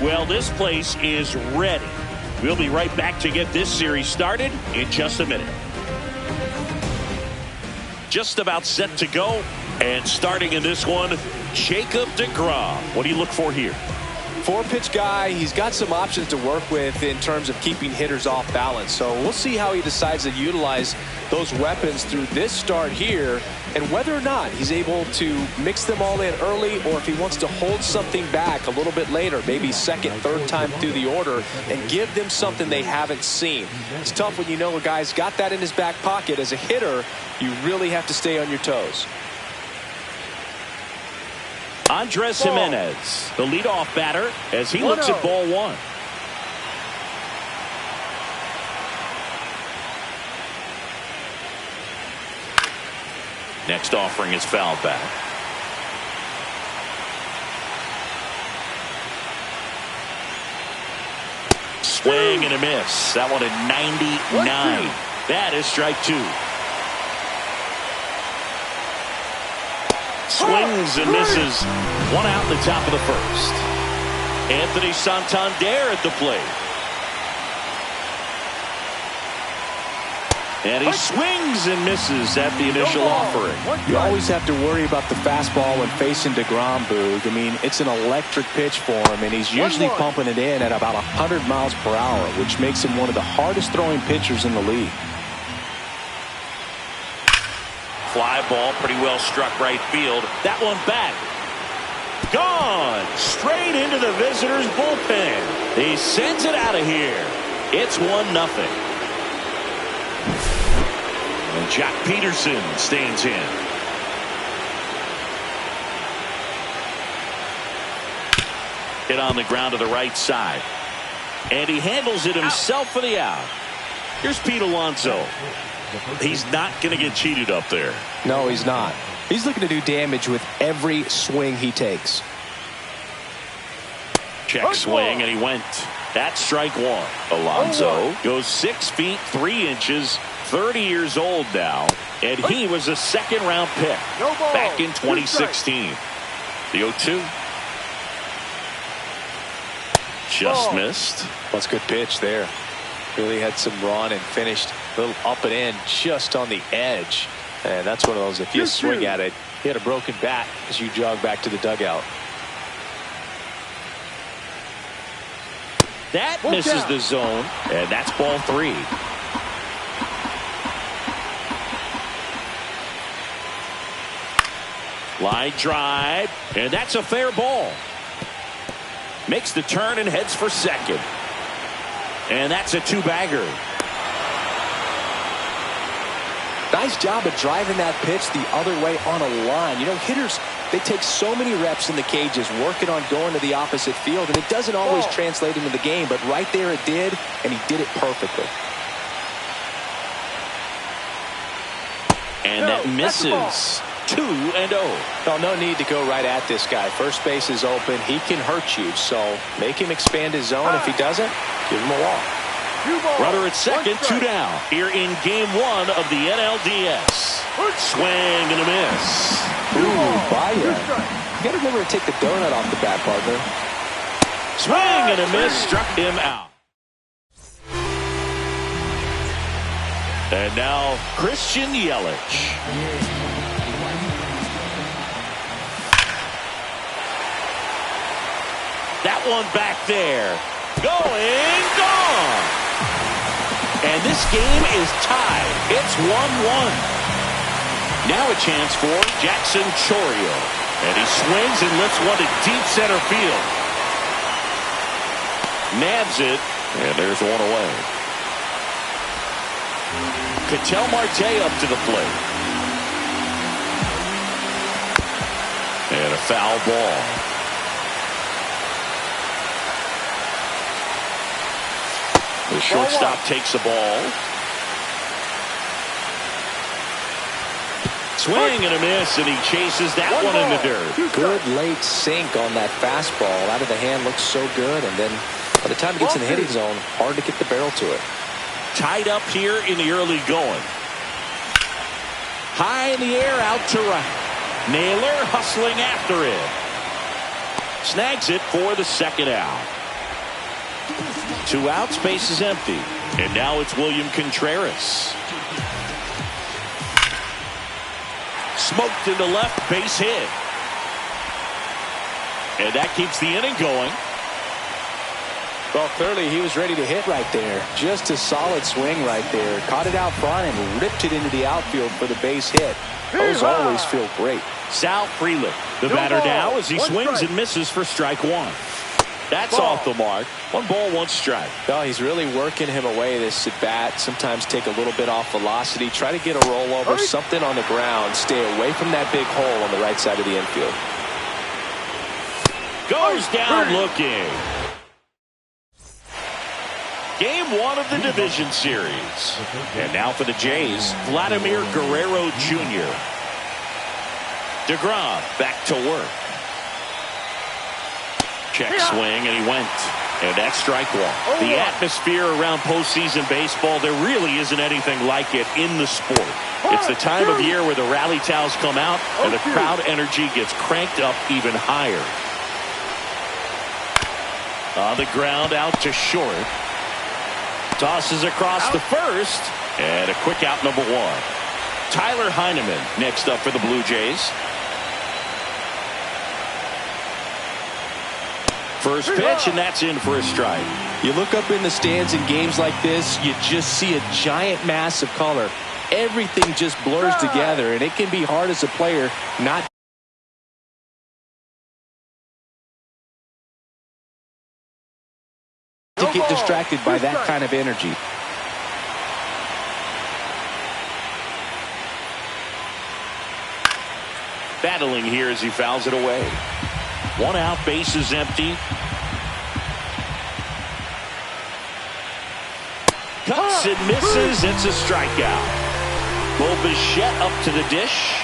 Well, this place is ready. We'll be right back to get this series started in just a minute. Just about set to go. And starting in this one, Jacob deGrom. What do you look for here? Four-pitch guy. He's got some options to work with in terms of keeping hitters off balance. So we'll see how he decides to utilize those weapons through this start here, and whether or not he's able to mix them all in early, or if he wants to hold something back a little bit later, maybe second, third time through the order, and give them something they haven't seen. It's tough when you know a guy's got that in his back pocket. As a hitter, you really have to stay on your toes. Andres Jimenez, the leadoff batter, as he looks at ball one. Next offering is fouled back. Swing and a miss. That one at 99. That is strike two. Swings and misses. One out in the top of the first. Anthony Santander at the plate. And he swings and misses at the initial offering. You always have to worry about the fastball when facing deGrom, Boog. I mean, it's an electric pitch for him, and he's usually pumping it in at about 100 miles per hour, which makes him one of the hardest throwing pitchers in the league. Fly ball, pretty well struck right field. That one back. Gone. Straight into the visitors' bullpen. He sends it out of here. It's 1-0. And Jack Peterson stands in. Hit on the ground to the right side. And he handles it himself for the out. Here's Pete Alonso. He's not going to get cheated up there. No, he's not. He's looking to do damage with every swing he takes. Check swing, and he went. That's strike one. Alonso goes 6 feet 3 inches, 30 years old now, and he was a second-round pick back in 2016. The 0-2. Just missed. That's a good pitch there. Really had some run and finished a little up and in just on the edge. And that's one of those, if you swing at it, he had a broken bat as you jog back to the dugout. That misses the zone, and that's ball 3. Line drive, and that's a fair ball. Makes the turn and heads for second. And that's a 2-bagger. Nice job of driving that pitch the other way on a line. You know, hitters, they take so many reps in the cages working on going to the opposite field, and it doesn't always translate into the game, but right there it did, and he did it perfectly. And that misses. 2-0. No need to go right at this guy. First base is open. He can hurt you, so make him expand his zone. If he doesn't, give him a walk. Runner at second, 2 down. Here in game 1 of the NLDS. Swing and a miss. Ooh, Baya. You got to remember to take the donut off the bat, partner. Swing and a miss, struck him out. And now Christian Yelich. That one back there. Going, gone. And this game is tied. It's 1-1. Now a chance for Jackson Chourio. And he swings and lifts one to deep center field. Nabs it, and there's one away. Ketel Marte up to the plate. And a foul ball. The shortstop takes the ball. Swing and a miss, and he chases that one in the dirt. Good late sink on that fastball. Out of the hand, looks so good, and then by the time it gets in the hitting zone, hard to get the barrel to it. Tied up here in the early going. High in the air, out to right. Naylor hustling after it. Snags it for the second out. 2 outs, base is empty. And now it's William Contreras. Smoked into left, base hit. And that keeps the inning going. Well, clearly he was ready to hit right there. Just a solid swing right there. Caught it out front and ripped it into the outfield for the base hit. Those always feel great. Sal Frelick, the batter now as he swings and misses for strike 1. That's off the mark. 1 ball, 1 strike. Oh, he's really working him away this at bat. Sometimes take a little bit off velocity. Try to get a rollover, something on the ground. Stay away from that big hole on the right side of the infield. Goes down looking. Game 1 of the division series. And now for the Jays, Vladimir Guerrero Jr. DeGrom back to work. Check swing, and he went. And that's strike 1. The atmosphere around postseason baseball, there really isn't anything like it in the sport. It's the time of year where the rally towels come out and the crowd energy gets cranked up even higher. On the ground, out to short. Tosses across the first, and a quick out, number 1. Tyler Heineman next up for the Blue Jays. First pitch, and that's in for a strike. You look up in the stands in games like this, you just see a giant mass of color. Everything just blurs together, and it can be hard as a player not to get distracted by that kind of energy. Battling here as he fouls it away. 1 out, base is empty. Cuts and misses. It's a strikeout. Bo Bichette up to the dish.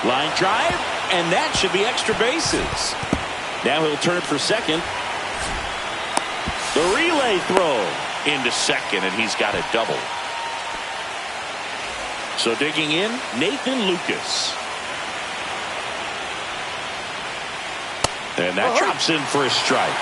Line drive, and that should be extra bases. Now he'll turn for second. The relay throw into second, and he's got a double. So digging in, Nathan Lucas. And that drops in for a strike.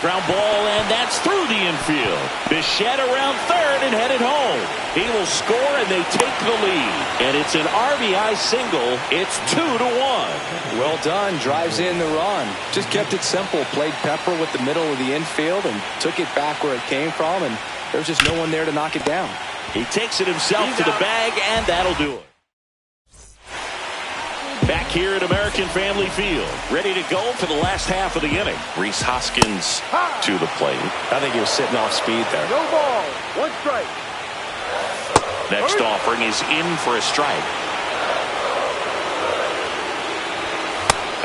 Ground ball, and that's through the infield. Bichette around third and headed home. He will score, and they take the lead. And it's an RBI single. It's 2-1. Well done. Drives in the run. Just kept it simple. Played pepper with the middle of the infield and took it back where it came from, and there's just no one there to knock it down. He takes it himself to the bag, and that'll do it. Back here at American Family Field, ready to go for the last half of the inning. Rhys Hoskins to the plate. I think he was sitting off speed there. No ball, 1 strike. Next offering is in for a strike.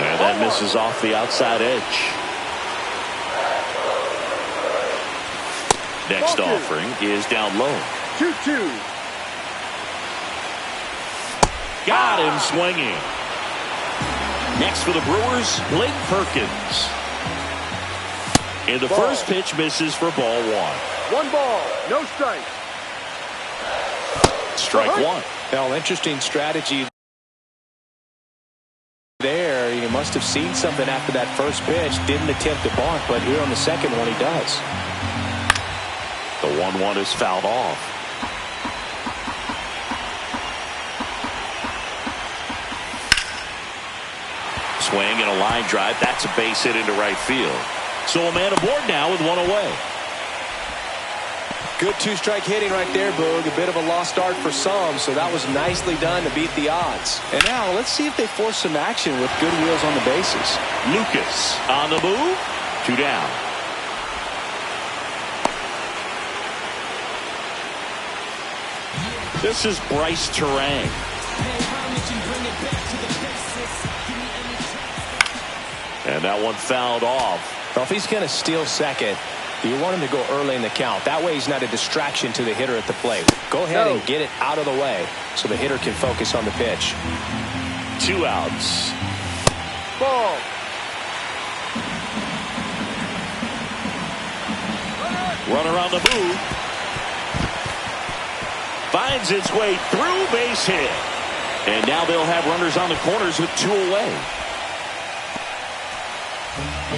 And that misses off the outside edge. Next offering is down low. 2-2. Got him swinging. Next for the Brewers, Blake Perkins. And the first pitch misses for ball 1. 1 ball, no strike. Strike 1. Well, interesting strategy there. You must have seen something after that first pitch. Didn't attempt to bunt, but here on the second one he does. The 1-1 is fouled off. Swing and a line drive. That's a base hit into right field. So a man aboard now with 1 away. Good 2-strike hitting right there, Boog. A bit of a lost start for some, so that was nicely done to beat the odds. And now let's see if they force some action with good wheels on the bases. Lucas on the move. 2 down. This is Bryce Terang. And that one fouled off. Well, if he's going to steal second, you want him to go early in the count. That way he's not a distraction to the hitter at the plate. Go ahead and get it out of the way so the hitter can focus on the pitch. 2 outs. Ball. Runner on the move. finds its way through, base hit. And now they'll have runners on the corners with 2 away.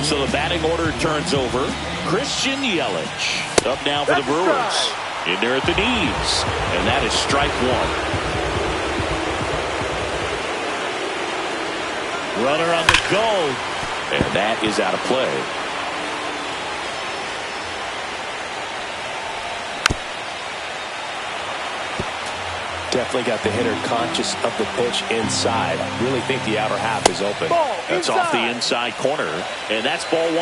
So the batting order turns over. Christian Yelich up now for the Brewers. In there at the knees. And that is strike 1. Runner on the go. And that is out of play. Definitely got the hitter conscious of the pitch inside. Really think the outer half is open. That's off the inside corner. And that's ball 1.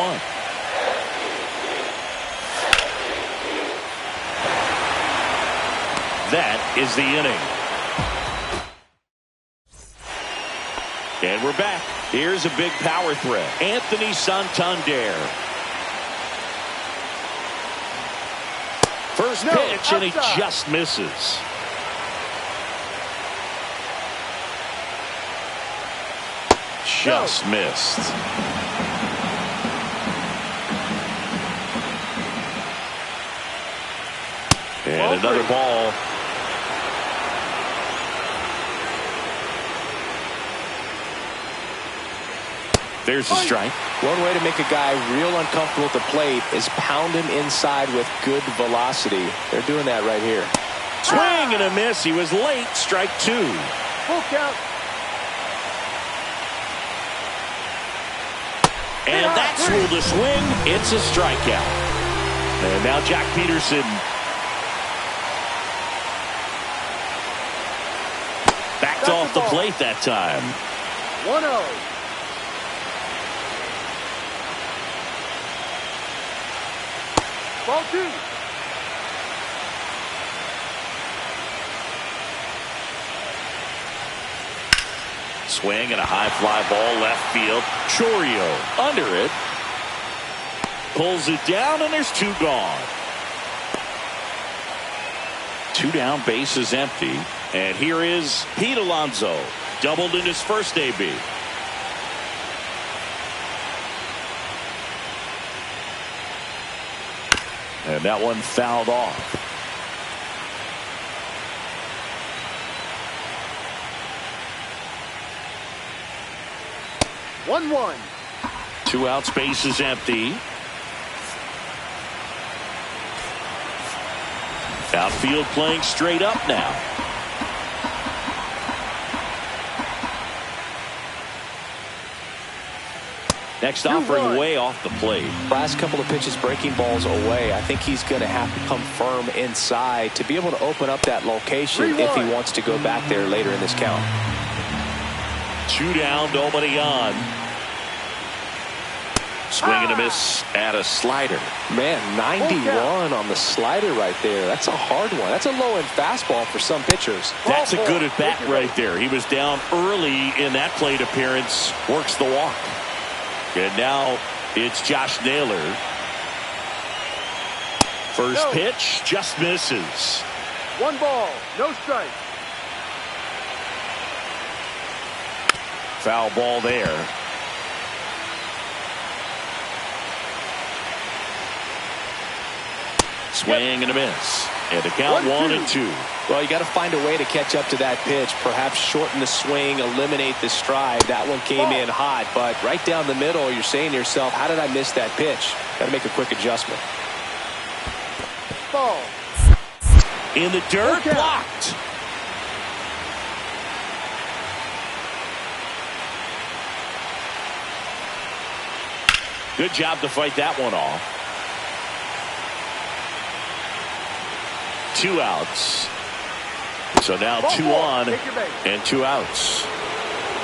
That is the inning. And we're back. Here's a big power threat. Anthony Santander. First pitch, and he just misses. Just missed. And another ball. There's a strike. One way to make a guy real uncomfortable at the plate is pound him inside with good velocity. They're doing that right here. Swing and a miss. He was late. Strike 2. Full count. And that's ruled a swing. It's a strikeout. And now Jack Peterson. Backed off the plate that time. 1-0. Ball 2. Swing and a high fly ball left field. Chourio under it. Pulls it down, and there's 2 gone. 2 down, base is empty. And here is Pete Alonso. Doubled in his first AB. And that one fouled off. One. 2 outs, base is empty. Outfield playing straight up now. Next offering way off the plate. Last couple of pitches breaking balls away. I think he's going to have to come firm inside to be able to open up that location if he wants to go back there later in this count. 2 down, nobody on. Swing and a miss at a slider. Man, 91 on the slider right there. That's a hard one. That's a low-end fastball for some pitchers. That's a good at-bat right there. He was down early in that plate appearance. Works the walk. And now it's Josh Naylor. First pitch just misses. 1 ball, no strike. Foul ball there. Swing and a miss. And the count 1-2. Well, you got to find a way to catch up to that pitch. Perhaps shorten the swing, eliminate the stride. That one came in hot, but right down the middle, you're saying to yourself, how did I miss that pitch? Got to make a quick adjustment. Ball. In the dirt, blocked. Good job to fight that one off. 2 outs. So now 2 on and 2 outs.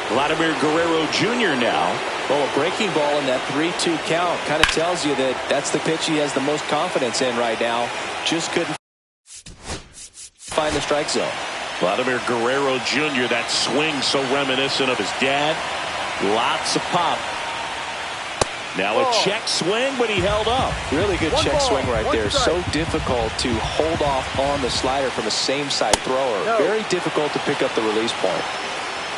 Vladimir Guerrero Jr. now. Well, a breaking ball in that 3-2 count kind of tells you that that's the pitch he has the most confidence in right now. Just couldn't find the strike zone. Vladimir Guerrero Jr., that swing so reminiscent of his dad. Lots of pop. Now a check swing, but he held up. Really good check swing right there. So difficult to hold off on the slider from a same-side thrower. Very difficult to pick up the release point.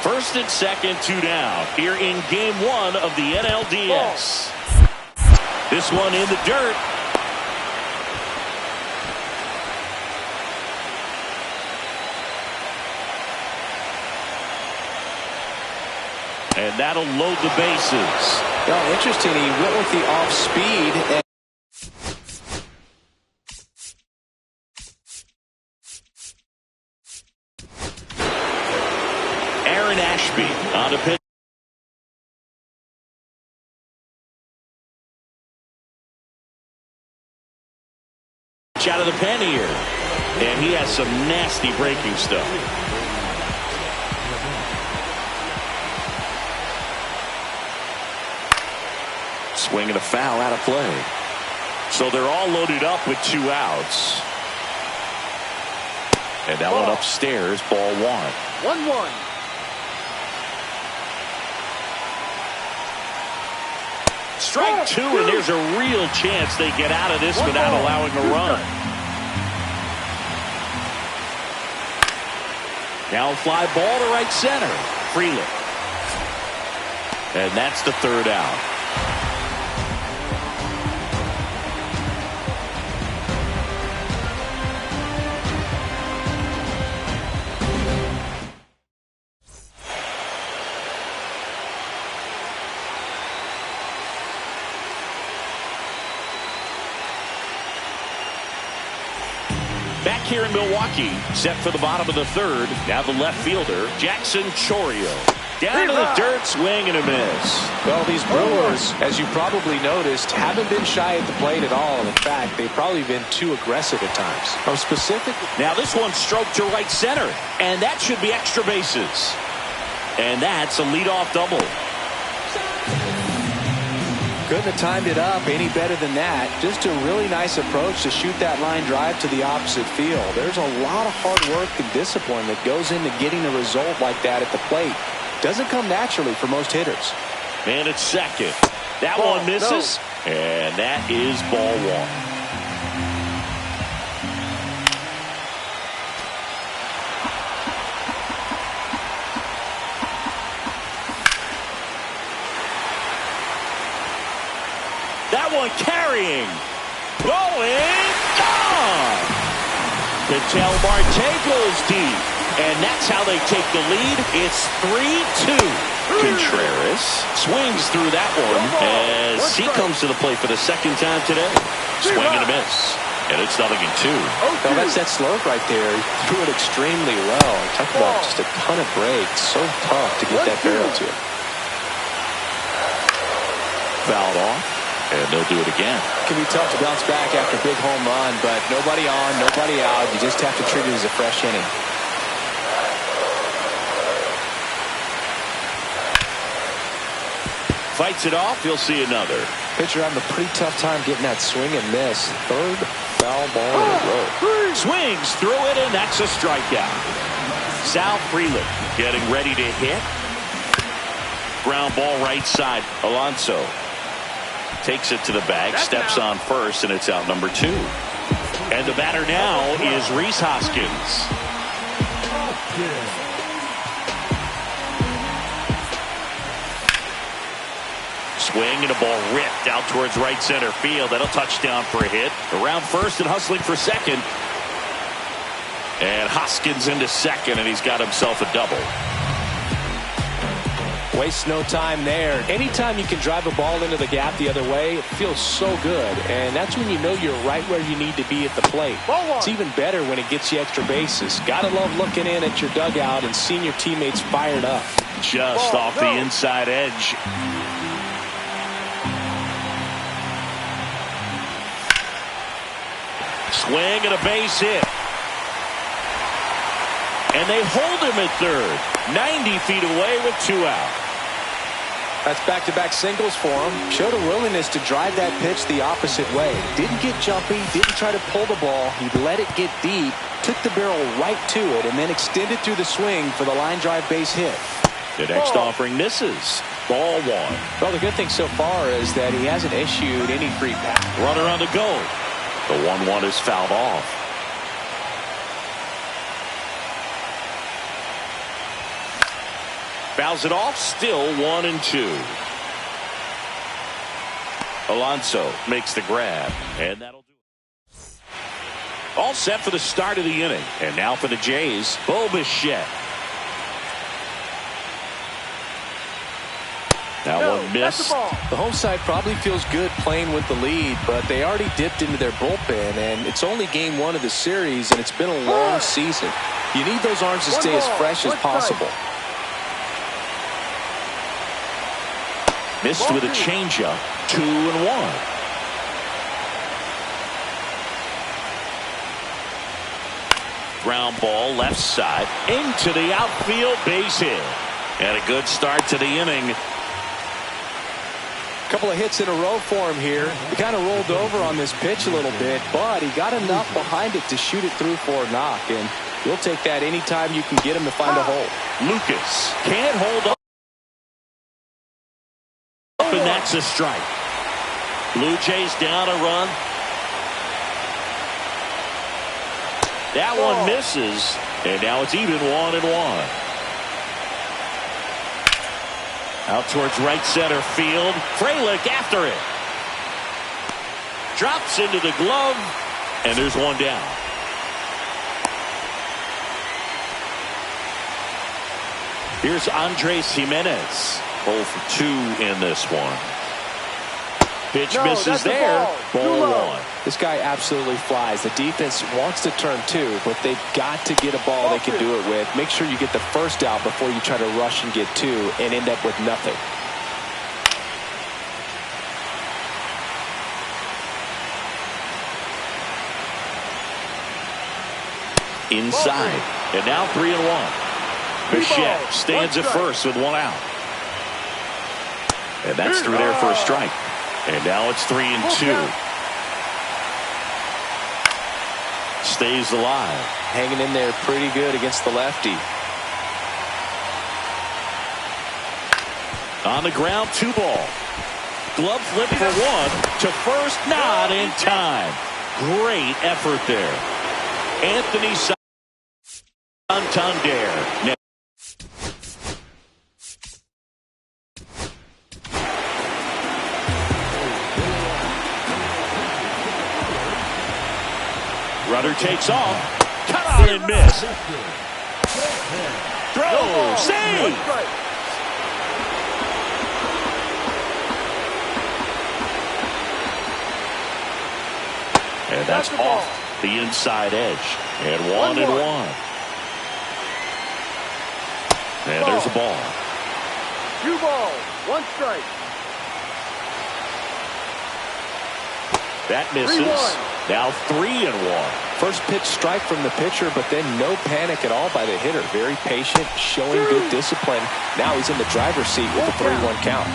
First and second, 2 down. Here in game 1 of the NLDS. This one in the dirt. And that'll load the bases. Well, interesting. He went with the off speed. Aaron Ashby on the pitch. Out of the pen here. And he has some nasty breaking stuff. Swing and a foul out of play. So they're all loaded up with 2 outs. And that one upstairs, ball 1. 1-1. Strike 2, and there's a real chance they get out of this without allowing a run. Now fly ball to right center. Freeland. And that's the 3rd out. Back here in Milwaukee, set for the bottom of the 3rd. Now the left fielder, Jackson Chourio. Down to the dirt, swing and a miss. Well, these Brewers, as you probably noticed, haven't been shy at the plate at all. In fact, they've probably been too aggressive at times. Or specific. Now this one's stroked to right center, and that should be extra bases. And that's a leadoff double. Couldn't have timed it up any better than that. Just a really nice approach to shoot that line drive to the opposite field. There's a lot of hard work and discipline that goes into getting a result like that at the plate. Doesn't come naturally for most hitters. And it's second. That one misses. No. And that is ball 1. That one carrying. Going. Gone. Ketel Marte goes deep. And that's how they take the lead. It's 3-2. Contreras swings through that one as he comes to the plate for the 2nd time today. Swing and a miss. And it's 0-2. Well, that's that slurve right there. He threw it extremely well. Talk about just a ton of breaks. So tough to get that barrel to it. Fouled off. And they'll do it again. It can be tough to bounce back after a big home run, but nobody on, nobody out. You just have to treat it as a fresh inning. Fights it off. You'll see another. Pitcher having a pretty tough time getting that swing and miss. 3rd foul ball in a row. Swings through it, and that's a strikeout. Sal Freeland getting ready to hit. Ground ball right side. Alonso takes it to the bag, steps on first, and it's out number 2. And the batter now is Rhys Hoskins. Swing and a ball ripped out towards right center field. That'll touch down for a hit. Around first and hustling for second. And Hoskins into second, and he's got himself a double. Waste no time there. Anytime you can drive a ball into the gap the other way, it feels so good. And that's when you know you're right where you need to be at the plate. It's even better when it gets you extra bases. Gotta love looking in at your dugout and seeing your teammates fired up. Just off the inside edge. Swing and a base hit. And they hold him at 3rd. 90 feet away with 2 out. That's back-to-back singles for him. Showed a willingness to drive that pitch the opposite way. Didn't get jumpy, didn't try to pull the ball. He let it get deep, took the barrel right to it, and then extended through the swing for the line drive base hit. The next offering misses. Ball 1. Well, the good thing so far is that he hasn't issued any free pass. Runner on the go. The 1-1 is fouled off. Fouls it off, still 1-2. Alonso makes the grab, and that'll do it. All set for the start of the inning. And now for the Jays, Bo Bichette. That one missed. The home side probably feels good playing with the lead, but they already dipped into their bullpen, and it's only game 1 of the series, and it's been a long season. You need those arms to stay as fresh as possible. Missed with a changeup. 2-1. Ground ball left side into the outfield, base hit. And a good start to the inning. Couple of hits in a row for him here. He kind of rolled over on this pitch a little bit, but he got enough behind it to shoot it through for a knock, and you'll take that anytime you can get him to find a hole. Lucas can't hold up, and that's a strike. Blue Jays down a run. That one misses, and now it's even 1-1. Out towards right center field. Frelick after it. Drops into the glove, and there's one down. Here's Andres Jimenez. 0 for 2 in this one. Pitch misses there. Ball 1. This guy absolutely flies. The defense wants to turn 2, but they've got to get a ball they can do it with. Make sure you get the first out before you try to rush and get 2 and end up with nothing. Inside. And now 3-1. Bichette stands at first with 1 out. And that's through there for a strike. And now it's 3-2. Stays alive. Hanging in there pretty good against the lefty. On the ground, 2 ball. Glove flip for 1 to first, not in time. Great effort there. Anthony Santander. Runner takes off. Cut on and miss. Throw. Save. And that's off the inside edge. And 1-1. And there's a ball. 2 balls, 1 strike. That misses. Now 3-1. First pitch strike from the pitcher, but then no panic at all by the hitter. Very patient, showing good discipline. Now he's in the driver's seat with a 3-1 count.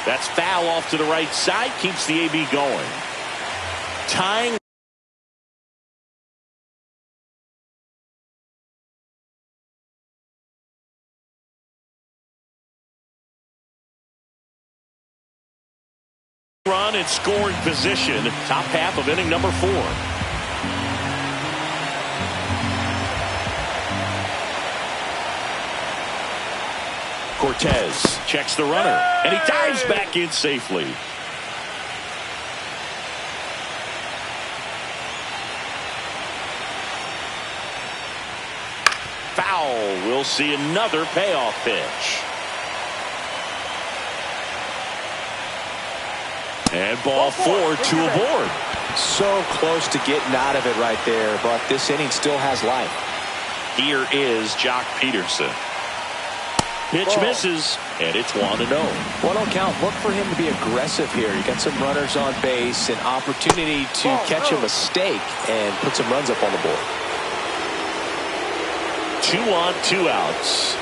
That's foul off to the right side. Keeps the AB going. Tying. Run in scoring position. Top half of inning number 4. Cortez checks the runner, and he dives back in safely. Foul. We'll see another payoff pitch. And ball 4, 2 aboard. So close to getting out of it right there, but this inning still has life. Here is Jock Peterson. Pitch misses, and it's 1-0. 1-0 count. Look for him to be aggressive here. You got some runners on base, an opportunity to catch a mistake and put some runs up on the board. 2 on, 2 outs.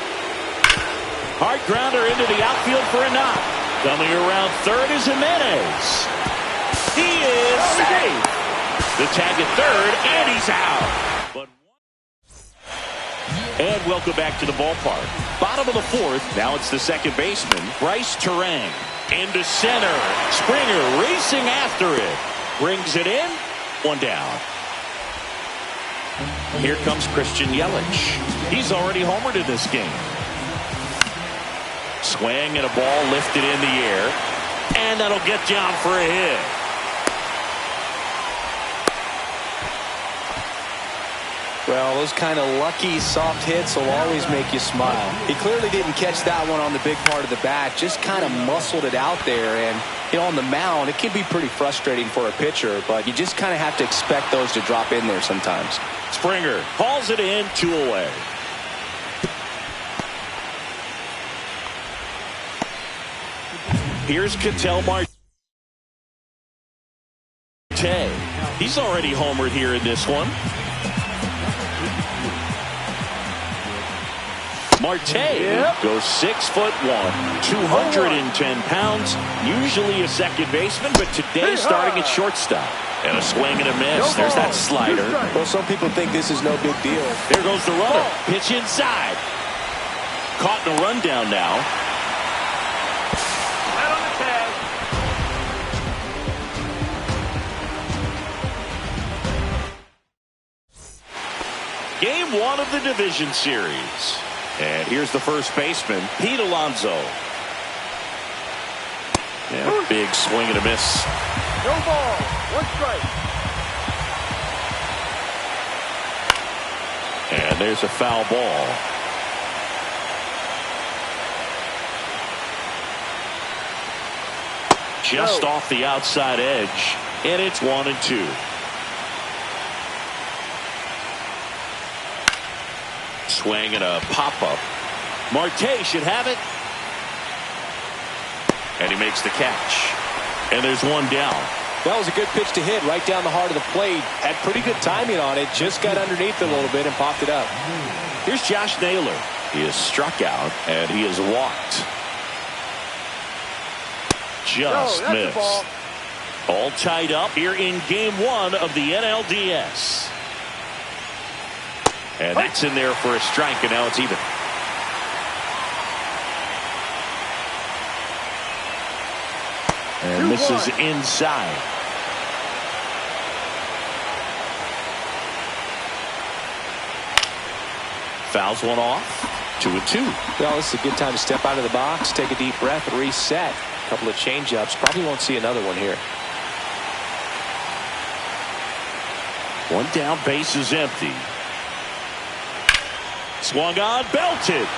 Hard grounder into the outfield for a knock. Coming around third is Jimenez. He is safe. The tag at third, and he's out. And welcome back to the ballpark. Bottom of the 4th. Now it's the second baseman, Bryce Terang. Into center. Springer racing after it. Brings it in. 1 down. Here comes Christian Yelich. He's already homered in this game. Swing and a ball lifted in the air. And that'll get down for a hit. Well, those kind of lucky soft hits will always make you smile. He clearly didn't catch that one on the big part of the bat, just kind of muscled it out there. And, you know, on the mound, it can be pretty frustrating for a pitcher, but you just kind of have to expect those to drop in there sometimes. Springer hauls it in, 2 away. Here's Ketel Marte. He's already homered here in this one. Marte goes 6'1", 210 pounds, usually a second baseman, but today starting at shortstop. And a swing and a miss. There's that slider. Well, some people think this is no big deal. There goes the runner. Pitch inside. Caught in a rundown now. Right on the tag. Game 1 of the division series. And here's the first baseman, Pete Alonso. Yeah, big swing and a miss. No ball. 1 strike. And there's a foul ball. Just off the outside edge. And it's 1-2. Swing and a pop-up. Marte should have it. And he makes the catch. And there's one down. That was a good pitch to hit right down the heart of the plate. Had pretty good timing on it. Just got underneath it a little bit and popped it up. Here's Josh Naylor. He is struck out and he is walked. Just missed. All tied up here in game 1 of the NLDS. And that's in there for a strike, and now it's even. And this is inside. Fouls one off. 2-2. Well, this is a good time to step out of the box, take a deep breath, and reset. A couple of change-ups. Probably won't see another one here. One down, base is empty. Swung on, belted.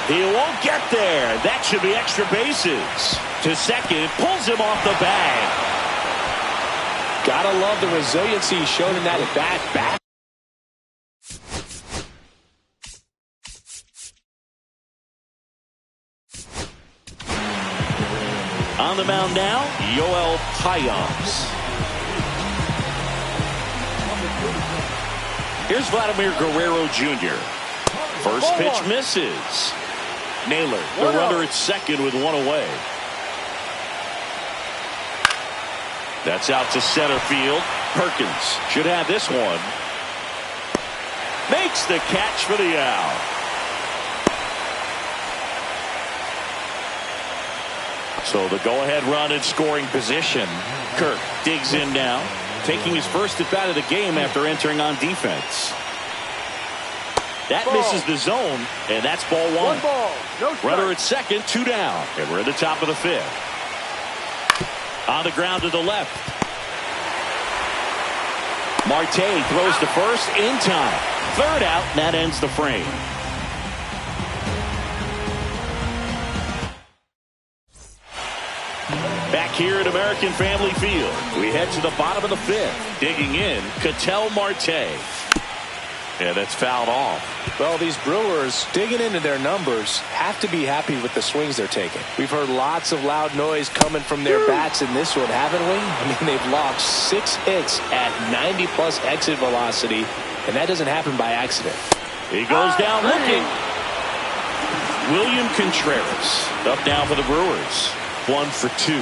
He won't get there. That should be extra bases. To second, pulls him off the bag. Gotta love the resiliency he showed in that at bat. On the mound now, Yoel Payamps. Here's Vladimir Guerrero Jr. First pitch misses. Naylor, the runner at second with 1 away. That's out to center field. Perkins should have this one. Makes the catch for the out. So the go-ahead run in scoring position. Kirk digs in now, taking his first at bat of the game after entering on defense. That misses the zone, and that's ball 1. 1 ball, no strike. Runner at second, 2 down, and we're at the top of the 5th. On the ground to the left. Marte throws to first in time. 3rd out, and that ends the frame. Back here at American Family Field, we head to the bottom of the 5th. Digging in, Ketel Marte. Yeah, that's fouled off. Well, these Brewers, digging into their numbers, have to be happy with the swings they're taking. We've heard lots of loud noise coming from their bats in this one, haven't we? I mean, they've logged 6 hits at 90-plus exit velocity, and that doesn't happen by accident. He goes down looking. William Contreras up now for the Brewers. 1 for 2.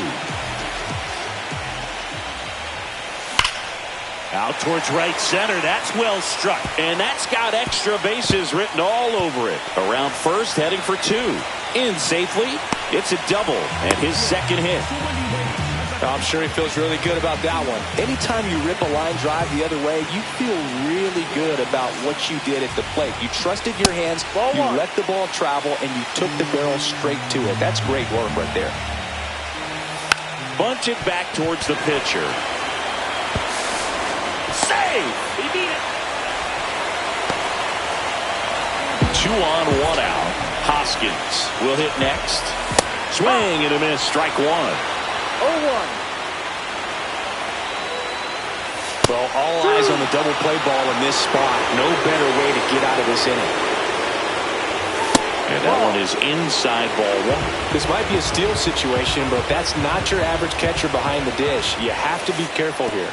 Out towards right center. That's well struck. And that's got extra bases written all over it. Around first, heading for 2. In safely. It's a double and his second hit. I'm sure he feels really good about that one. Anytime you rip a line drive the other way, you feel really good about what you did at the plate. You trusted your hands, you let the ball travel, and you took the barrel straight to it. That's great work right there. Bunch it back towards the pitcher. Save! save. He beat it. 2 on, 1 out. Hoskins will hit next. Swing and a miss. Strike 1. 0-1. Well, all eyes on the double play ball in this spot. No better way to get out of this inning. And that one is inside ball 1. This might be a steal situation, but that's not your average catcher behind the dish. You have to be careful here.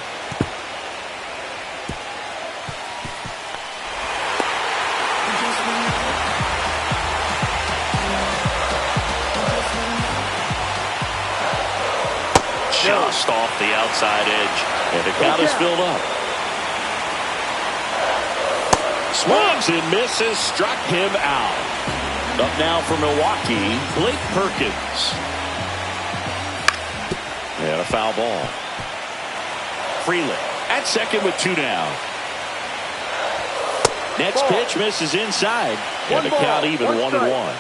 Just off the outside edge. And the count is filled up. Swings and misses. Struck him out. Up now for Milwaukee, Blake Perkins. And a foul ball. Freeland at second with 2 down. Next pitch misses inside. And the count even 1-1.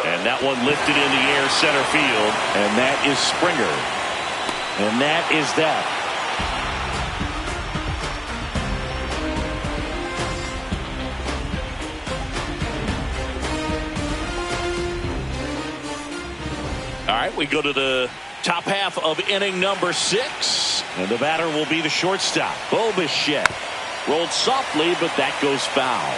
And that one lifted in the air center field. And that is Springer. And that is that. All right, we go to the top half of inning number 6. And the batter will be the shortstop, Bo Bichette. Rolled softly, but that goes foul.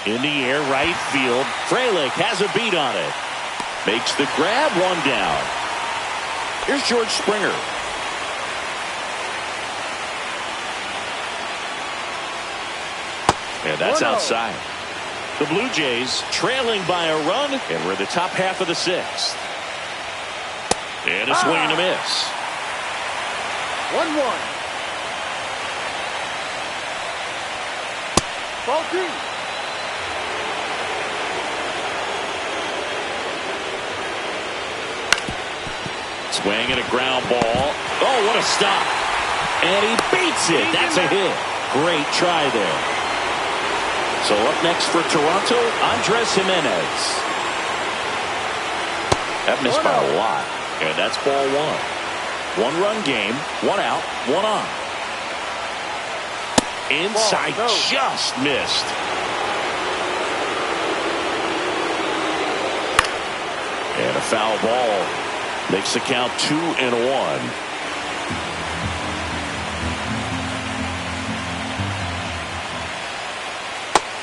In the air, right field. Frelick has a beat on it. Makes the grab, 1 down. Here's George Springer. And that's outside. The Blue Jays trailing by a run, and we're in the top half of the 6th. And a swing and a miss. 1-1. Ball 2. Swing and a ground ball. Oh, what a stop. And he beats it. That's a hit. Great try there. So up next for Toronto, Andres Jimenez. That missed by a lot. And that's ball 1. 1-run game, 1 out, 1 on. Inside, just missed. And a foul ball. Makes the count 2-1.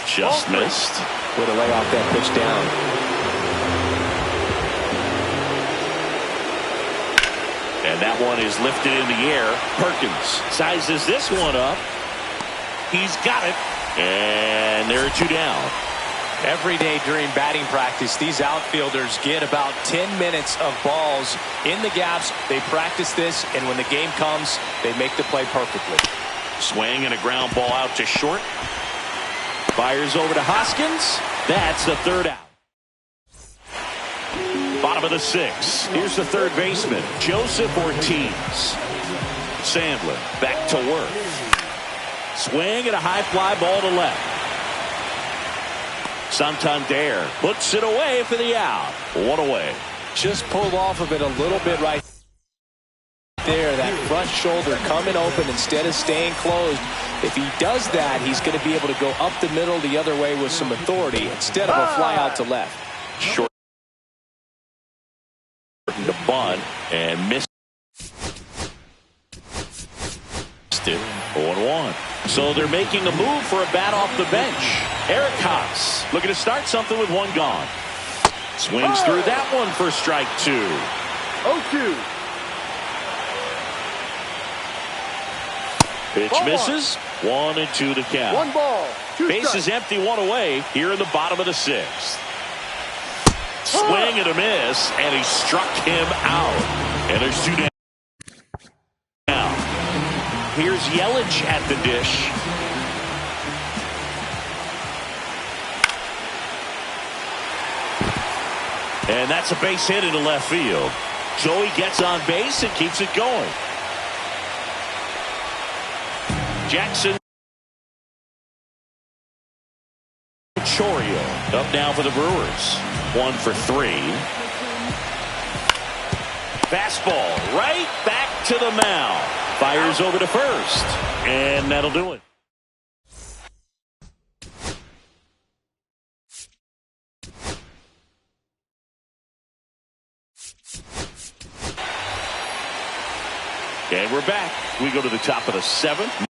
Just missed. Way to lay off that pitch down. And that one is lifted in the air. Perkins sizes this one up. He's got it. And there are 2 down. Every day during batting practice, these outfielders get about 10 minutes of balls in the gaps. They practice this, and when the game comes, they make the play perfectly. Swing and a ground ball out to short. Fires over to Hoskins. That's the 3rd out. Bottom of the 6th. Here's the 3rd baseman, Joseph Ortiz. Sandlin back to work. Swing and a high fly ball to left. Santander puts it away for the out. 1 away. Just pulled off of it a little bit right there. That front shoulder coming open instead of staying closed. If he does that, he's going to be able to go up the middle the other way with some authority instead of a fly out to left. Short to bunt and missed it. 0-1. So they're making a move for a bat off the bench. Eric Haas looking to start something with 1 gone. Swings through that one for strike 2. 0-2. Pitch misses. 1-2 to count. 1 ball. 2 Bases empty, 1 away here in the bottom of the 6th. Swing and a miss, and he struck him out. And there's 2 down. Now, here's Yelich at the dish. And that's a base hit into left field. Joey gets on base and keeps it going. Jackson Chorio up up now for the Brewers. 1 for 3. Fastball right back to the mound. Fires over to first. And that'll do it. And we're back. We go to the top of the 7th.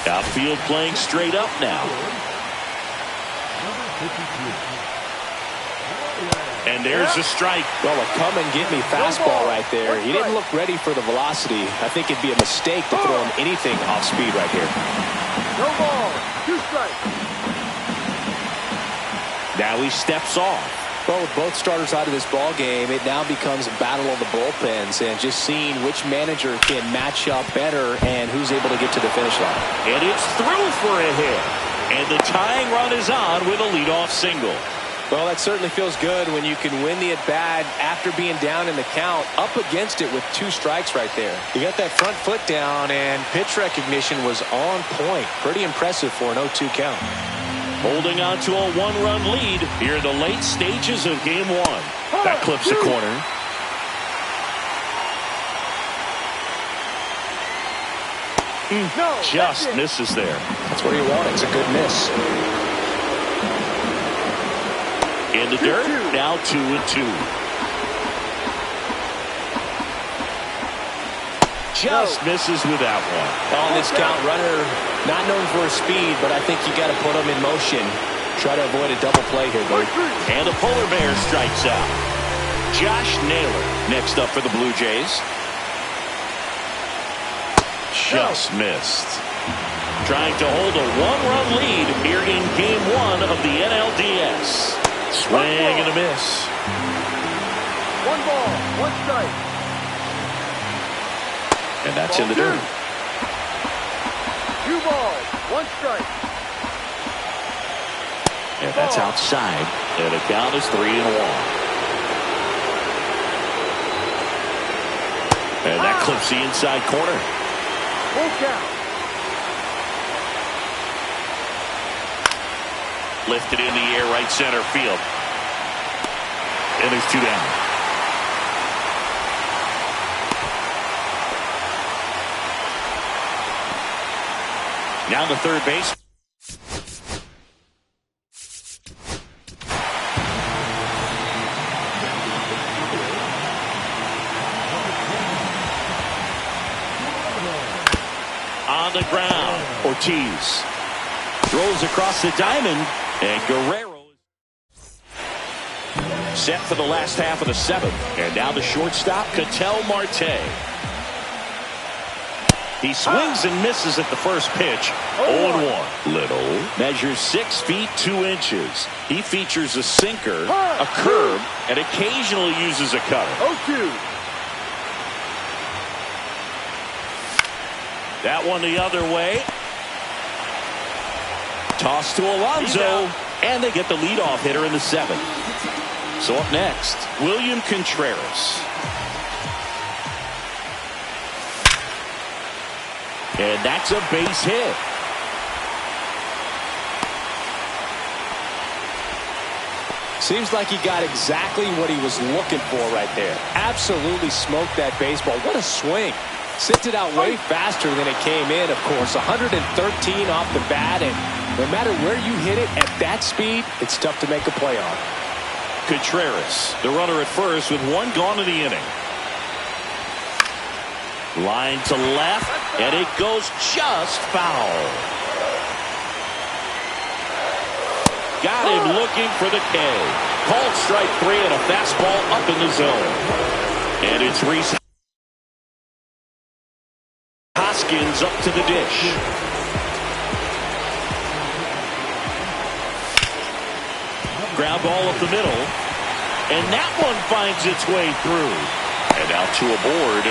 Outfield playing straight up now. And there's a strike. Well, a come-and-get-me fastball right there. He didn't look ready for the velocity. I think it'd be a mistake to throw him anything off speed right here. No ball. 2 strikes. Now he steps off. Well, with both starters out of this ball game, it now becomes a battle of the bullpens and just seeing which manager can match up better and who's able to get to the finish line. And it's through for a hit. And the tying run is on with a leadoff single. Well, that certainly feels good when you can win the at-bat after being down in the count, up against it with 2 strikes right there. You got that front foot down, and pitch recognition was on point. Pretty impressive for an 0-2 count. Holding on to a 1-run lead here in the late stages of game 1. That clips the corner. Just misses there. That's what you want. It's a good miss. In the dirt, now 2-2. Just misses with that one. On this count, runner not known for his speed, but I think you got to put him in motion. Try to avoid a double play here, Dave. And the polar bear strikes out. Josh Naylor next up for the Blue Jays. Just missed. Trying to hold a 1-run lead here in game 1 of the NLDS. Swing and a miss. 1 ball, 1 strike. And that's in the dirt. 2 balls, 1 strike. And that's outside. And the count is 3-1. And that clips the inside corner. Full count. Lifted in the air, right center field. And there's 2 down. Now the third base. On the ground, Ortiz throws across the diamond. And Guerrero set for the last half of the 7th. And now the shortstop, Ketel Marte. He swings and misses at the first pitch. 0-1. Little measures 6 feet 2 inches. He features a sinker, a curve, and occasionally uses a cutter. 0-2. That one the other way. Toss to Alonso, and they get the leadoff hitter in the 7th. So up next, William Contreras. And that's a base hit. Seems like he got exactly what he was looking for right there. Absolutely smoked that baseball. What a swing. Sent it out way faster than it came in, of course. 113 off the bat, and no matter where you hit it at that speed, it's tough to make a play on. Contreras, the runner at first with 1 gone in the inning. Line to left, and it goes just foul. Got him looking for the K. Called strike 3 and a fastball up in the zone. And it's Reese Hoskins up to the dish. Ground ball up the middle. And that one finds its way through. And out to a board.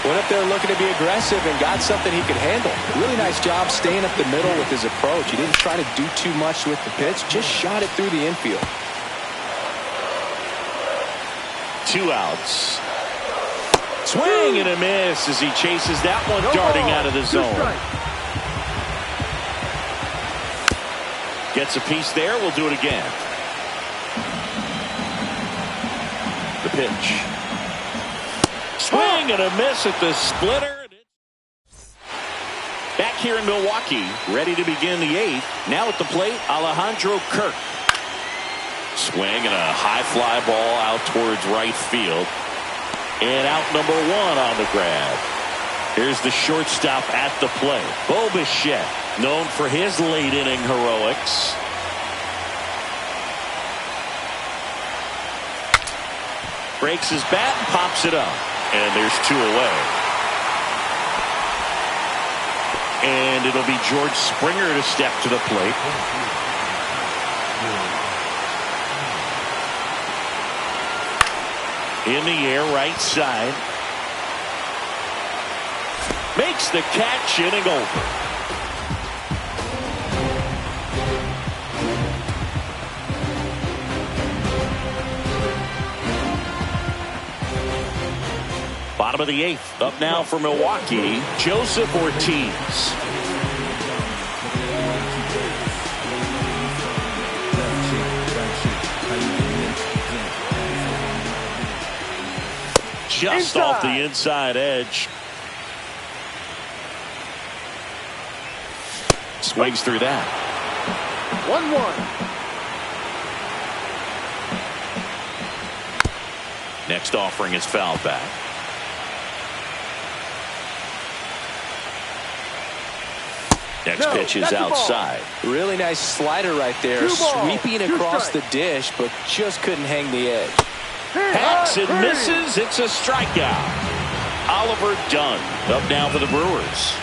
Went up there looking to be aggressive and got something he could handle. Really nice job staying up the middle with his approach. He didn't try to do too much with the pitch. Just shot it through the infield. 2 outs. Swing and a miss as he chases that one darting out of the zone. Gets a piece there. We'll do it again. The pitch. Swing and a miss at the splitter. Back here in Milwaukee, ready to begin the 8th. Now at the plate, Alejandro Kirk. Swing and a high fly ball out towards right field. And out number 1 on the grab. Here's the shortstop at the plate. Bo Bichette, known for his late inning heroics. Breaks his bat and pops it up. And there's 2 away. And it'll be George Springer to step to the plate. In the air, right side. Makes the catch, inning over. Bottom of the 8th. Up now for Milwaukee, Joseph Ortiz. Just off the inside edge. Swings through that. 1-1. Next offering is foul back. Next pitch is outside. Really nice slider right there. Sweeping across the dish, but just couldn't hang the edge. Hacks and misses. It's a strikeout. Oliver Dunn up now for the Brewers.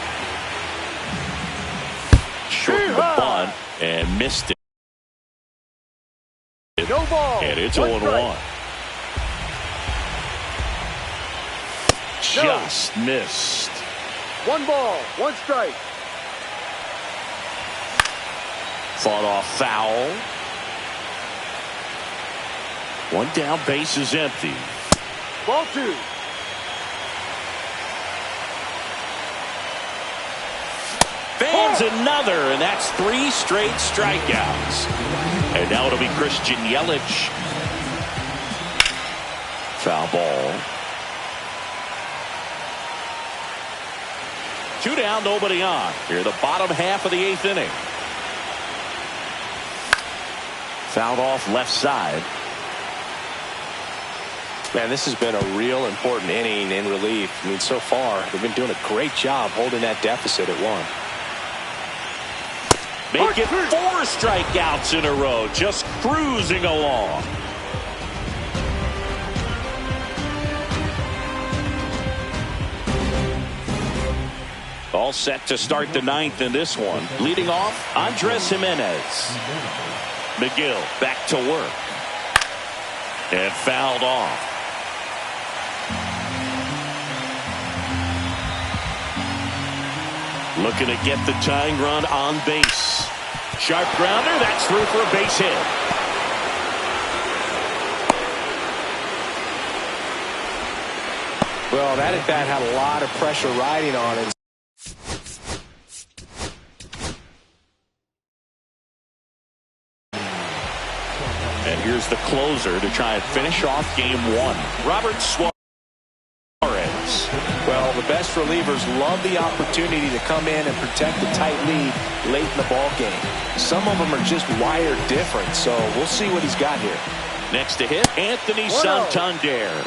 Shortened the bunt and missed it. No ball. And it's 0-1. Just missed. 1 ball, 1 strike. Fought off foul. 1 down, base is empty. Ball 2. Fans another, and that's 3 straight strikeouts. And now it'll be Christian Yelich. Foul ball. 2 down, nobody on. Here, the bottom half of the 8th inning. Fouled off left side. Man, this has been a real important inning in relief. I mean, so far, they've been doing a great job holding that deficit at 1. Make it 4 strikeouts in a row, just cruising along. All set to start the 9th in this one. Leading off, Andres Jimenez. McGill back to work. And fouled off. Looking to get the tying run on base. Sharp grounder. That's through for a base hit. Well, that at bat had a lot of pressure riding on it. And here's the closer to try and finish off game 1. Robert Suarez. Well, the best relievers love the opportunity to come in and protect the tight lead late in the ball game. Some of them are just wired different, so we'll see what he's got here. Next to hit, Anthony Santander.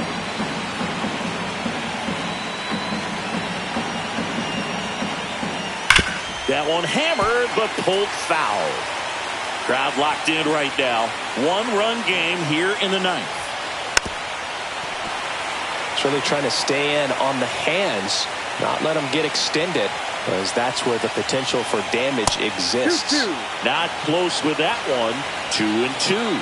That one hammered, but pulled foul. Crowd locked in right now. 1-run game here in the 9th. It's really trying to stay in on the hands, not let them get extended, because that's where the potential for damage exists. 2-2. Not close with that one. 2-2.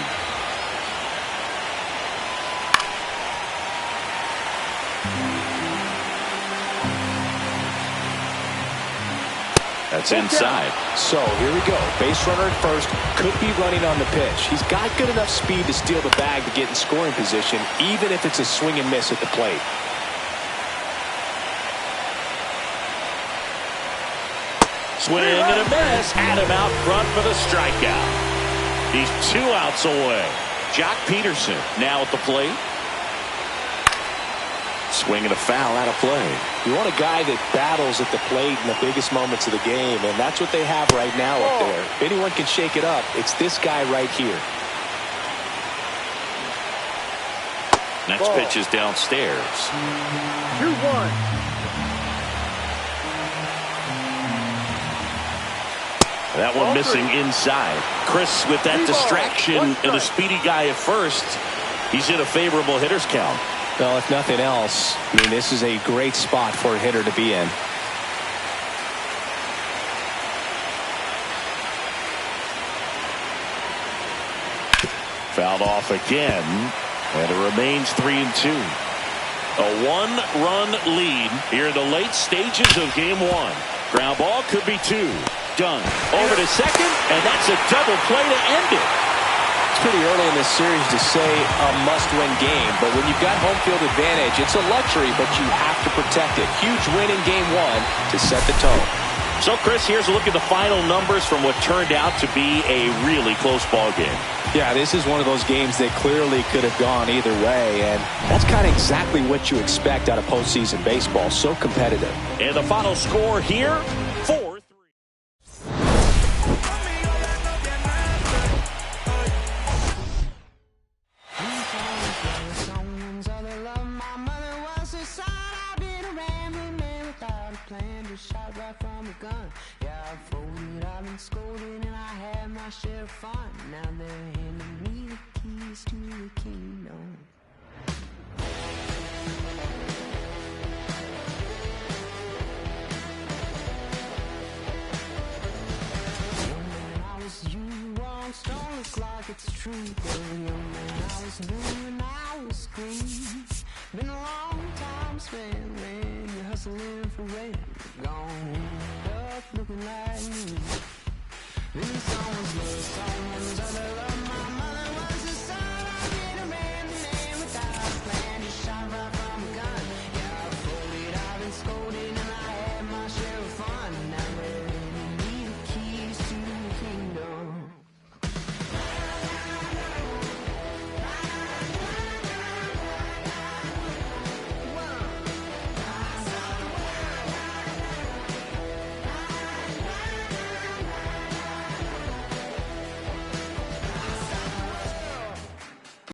That's inside. So here we go. Base runner at first. Could be running on the pitch. He's got good enough speed to steal the bag to get in scoring position, even if it's a swing and miss at the plate. Swing and a miss. Had him out front for the strikeout. He's 2 outs away. Jock Peterson now at the plate. Swing and a foul out of play. You want a guy that battles at the plate in the biggest moments of the game, and that's what they have right now up there. If anyone can shake it up, it's this guy right here. Next pitch is downstairs. 2-1. That one missing inside. Chris with that distraction and the speedy guy at first. He's in a favorable hitter's count. Well, if nothing else, I mean, this is a great spot for a hitter to be in. Fouled off again, and it remains 3-2. A 1-run lead here in the late stages of game 1. Ground ball could be 2. Done. Over to second, and that's a double play to end it. It's pretty early in this series to say a must-win game, but when you've got home field advantage, it's a luxury, but you have to protect it. Huge win in game 1 to set the tone. So, Chris, here's a look at the final numbers from what turned out to be a really close ball game. Yeah, this is one of those games that clearly could have gone either way, and that's kind of exactly what you expect out of postseason baseball. So competitive. And the final score here, 4-3. Shot right from a gun. Yeah, I've folded, I've been scolded, and I had my share of fun. Now they're handing me the keys to the kingdom. Young man, I was you, I'm strong, looks like it's true. Young man, I was new and I was green. Been a long time spent when you're hustling for rent. Gone up looking like me. Then someone's love, someone's other love.